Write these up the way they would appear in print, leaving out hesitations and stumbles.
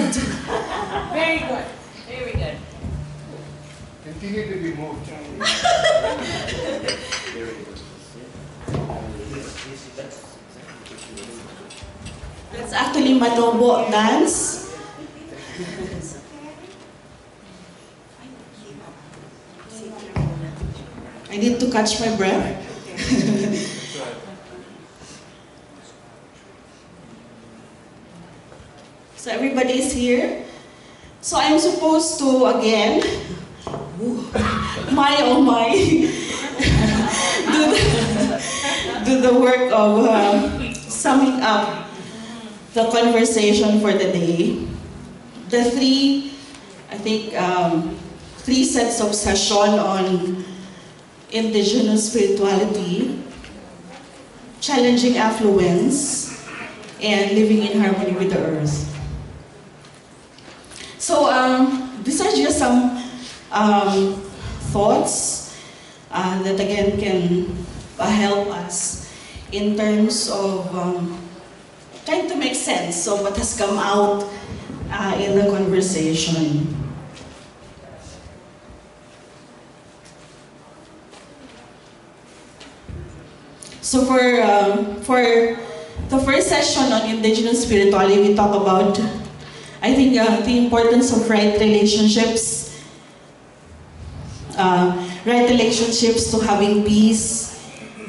Very good. Very good. Continue to be moved. That's actually Manobo dance. I need to catch my breath. So everybody is here. So I'm supposed to, again, my oh my, do the work of summing up the conversation for the day. The three sets of session on indigenous spirituality, challenging affluence, and living in harmony with the earth. So these are just some thoughts that again can help us in terms of trying to make sense of what has come out in the conversation. So for the first session on indigenous spirituality, we talk about, I think, the importance of right relationships to having peace,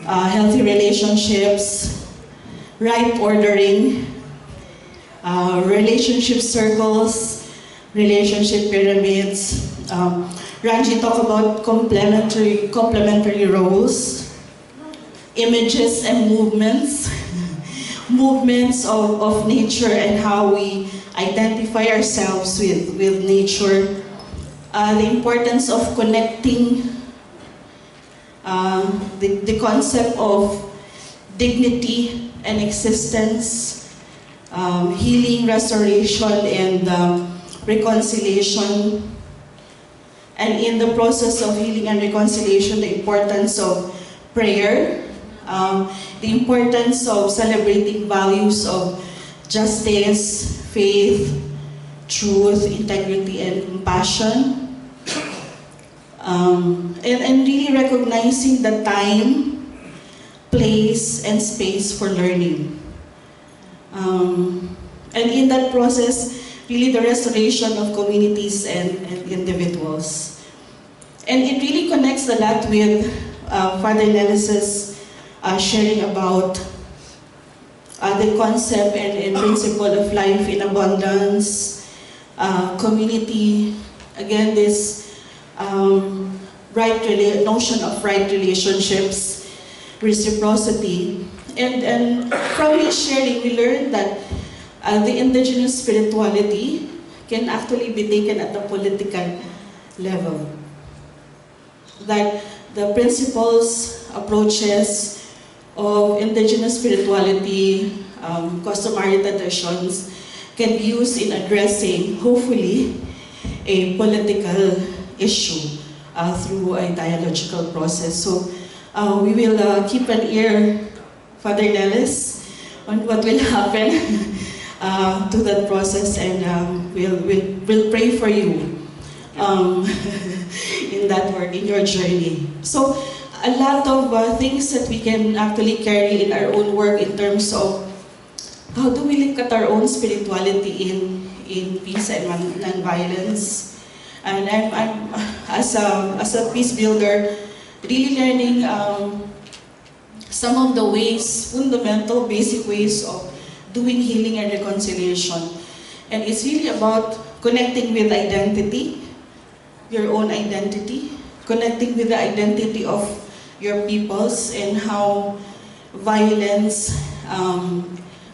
healthy relationships, right ordering, relationship circles, relationship pyramids. Ranji talked about complementary roles, images and movements, movements of nature and how we identify ourselves with nature, the importance of connecting, the concept of dignity and existence, healing, restoration, and reconciliation. And in the process of healing and reconciliation, the importance of prayer, the importance of celebrating values of justice, faith, truth, integrity, and compassion. And really recognizing the time, place, and space for learning. And in that process, really the restoration of communities and individuals. And it really connects a lot with Father Nellis's sharing about the concept and principle of life in abundance, community, again this notion of right relationships, reciprocity. And from his sharing, we learned that the indigenous spirituality can actually be taken at the political level. That the principles, approaches of indigenous spirituality, customary traditions can be used in addressing, hopefully, a political issue through a dialogical process. So we will keep an ear, Father Nellis, on what will happen to that process, and we'll pray for you in that work, in your journey. So a lot of things that we can actually carry in our own work in terms of how do we look at our own spirituality in peace and non-violence. And I'm as a peace builder, really learning some of the ways, fundamental, basic ways of doing healing and reconciliation. And it's really about connecting with identity, your own identity, connecting with the identity of your peoples, and how violence,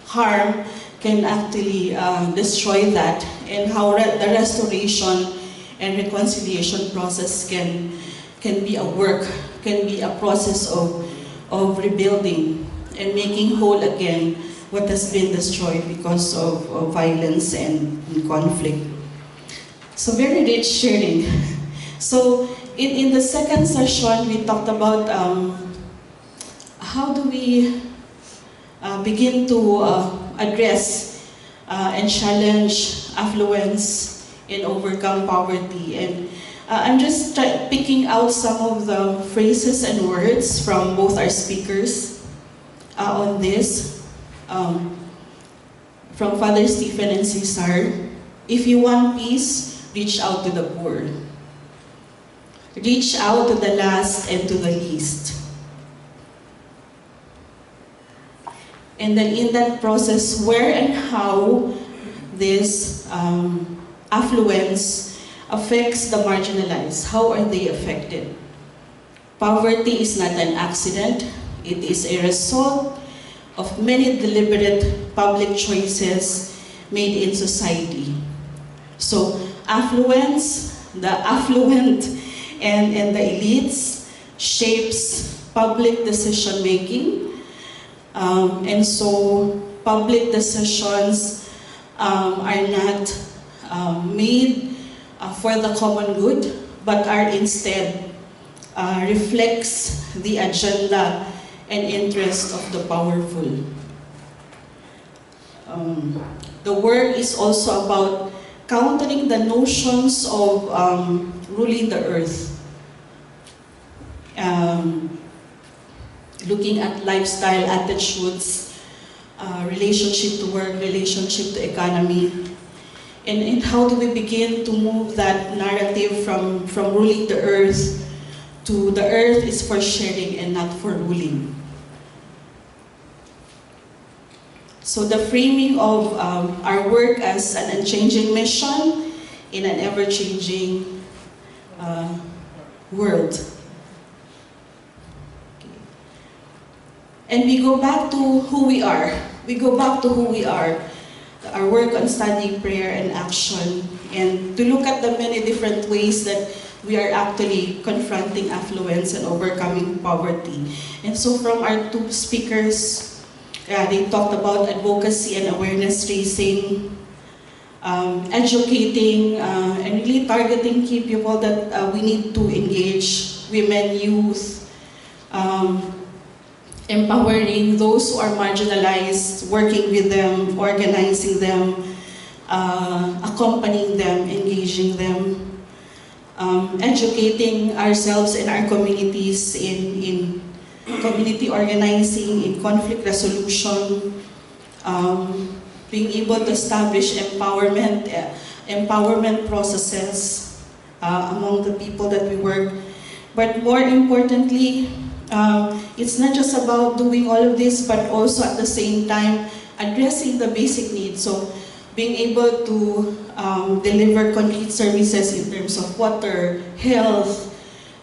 harm can actually destroy that, and how the restoration and reconciliation process can be a work, can be a process of rebuilding and making whole again what has been destroyed because of violence and conflict. So very rich sharing. So in the second session, we talked about how do we begin to address and challenge affluence and overcome poverty. And I'm just picking out some of the phrases and words from both our speakers on this. From Father Stephen and Cesar, if you want peace, reach out to the poor. Reach out to the last and to the least. And then in that process, where and how this affluence affects the marginalized. How are they affected? Poverty is not an accident. It is a result of many deliberate public choices made in society. So affluence, the affluent, and the elites shapes public decision making. And so public decisions are not made for the common good, but are instead reflects the agenda and interest of the powerful. The work is also about countering the notions of ruling the earth, looking at lifestyle attitudes, relationship to work, relationship to economy, and how do we begin to move that narrative from ruling the earth to the earth is for sharing and not for ruling. So the framing of our work as an unchanging mission in an ever-changing world. Okay. And we go back to who we are. We go back to who we are. Our work on study, prayer, and action, and to look at the many different ways that we are actually confronting affluence and overcoming poverty. And so from our two speakers, they talked about advocacy and awareness raising, educating, and really targeting key people that we need to engage, women, youth, empowering those who are marginalized, working with them, organizing them, accompanying them, engaging them, educating ourselves and our communities in community organizing, in conflict resolution, being able to establish empowerment processes among the people that we work. But more importantly, it's not just about doing all of this, but also at the same time addressing the basic needs. So being able to deliver concrete services in terms of water, health,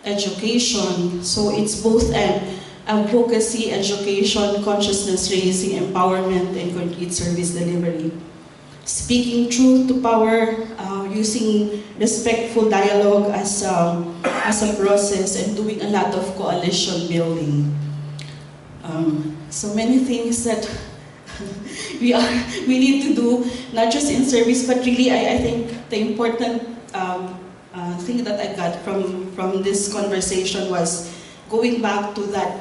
education. So it's both an advocacy, education, consciousness raising, empowerment, and concrete service delivery. Speaking truth to power, using respectful dialogue as a process, and doing a lot of coalition building. So many things that we need to do, not just in service, but really I think the important thing that I got from this conversation was going back to that,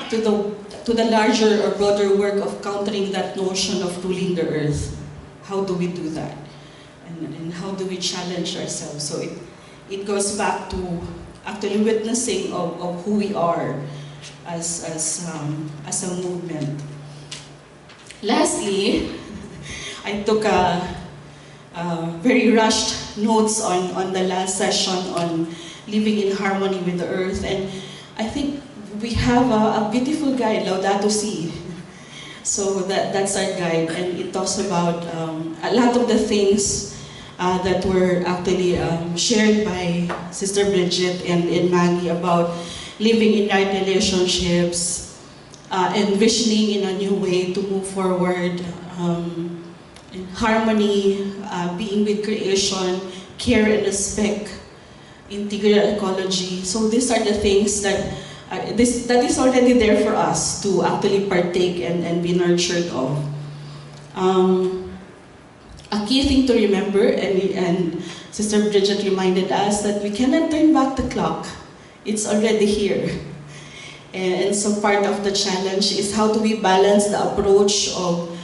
to the larger or broader work of countering that notion of ruling the earth. How do we do that? And how do we challenge ourselves? So it goes back to actually witnessing of who we are as a movement. Lastly, I took a very rushed notes on the last session on living in harmony with the earth, and I think we have a beautiful guide, Laudato Si. So that's our guide, and it talks about a lot of the things that were actually shared by Sister Bridget and Maggie about living in right relationships, envisioning in a new way to move forward, in harmony, being with creation, care and respect, integral ecology. So these are the things that that is already there for us to actually partake and be nurtured of. A key thing to remember, and Sister Bridget reminded us, that we cannot turn back the clock. It's already here. And so part of the challenge is how do we balance the approach of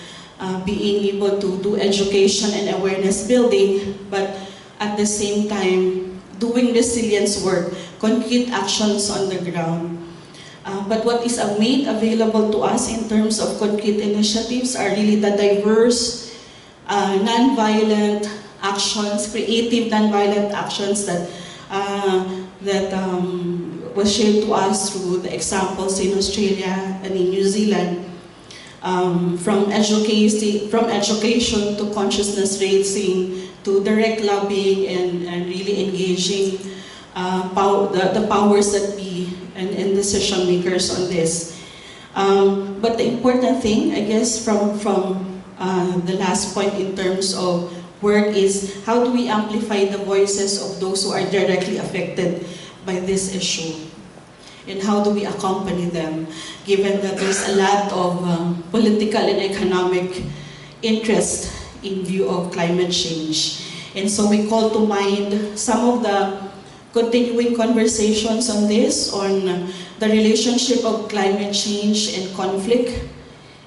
being able to do education and awareness building, but at the same time, doing resilience work, concrete actions on the ground. But what is made available to us in terms of concrete initiatives are really the diverse, non-violent actions, creative non-violent actions that was shared to us through the examples in Australia and in New Zealand. From education to consciousness raising to direct lobbying and really engaging the powers that be and decision makers on this. But the important thing, I guess, from the last point in terms of work is how do we amplify the voices of those who are directly affected by this issue? And how do we accompany them, given that there's a lot of political and economic interest in view of climate change. And so we call to mind some of the continuing conversations on this, on the relationship of climate change and conflict,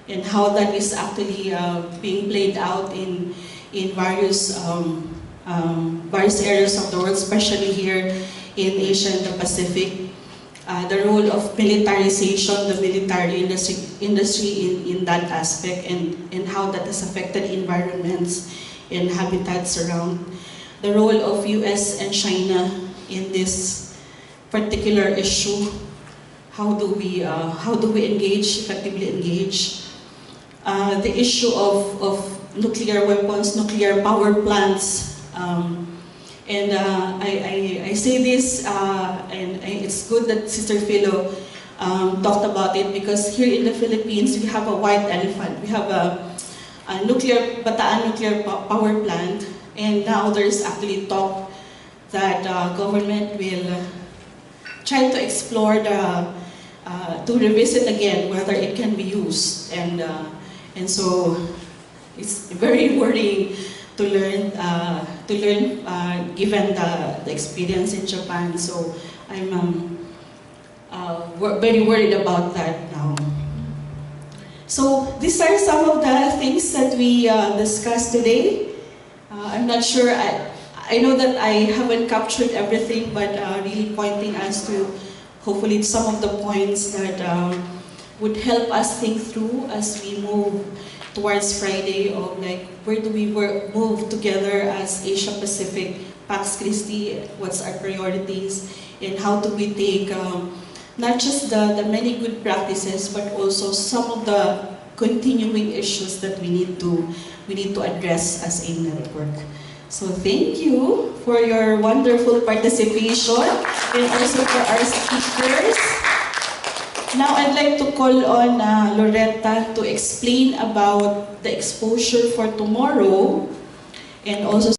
and how that is actually being played out in various areas of the world, especially here in Asia and the Pacific. The role of militarization, the military industry in that aspect, and how that has affected environments and habitats around. The role of US and China in this particular issue. How do we engage, effectively engage? The issue of nuclear weapons, nuclear power plants. I say this, and it's good that Sister Philo talked about it, because here in the Philippines we have a white elephant. We have a Bataan nuclear power plant, and now there's actually talk that government will try to explore to revisit again whether it can be used, and so it's very worrying to learn given the experience in Japan. So I'm very worried about that now. So these are some of the things that we discussed today. I'm not sure, I know that I haven't captured everything, but really pointing us to hopefully some of the points that would help us think through as we move towards Friday of like, where do we move together as Asia Pacific, Pax Christi, what's our priorities, and how do we take not just the many good practices, but also some of the continuing issues that we need to address as a network. So thank you for your wonderful participation, and also for our speakers. Now I'd like to call on Loretta to explain about the exposure for tomorrow, and also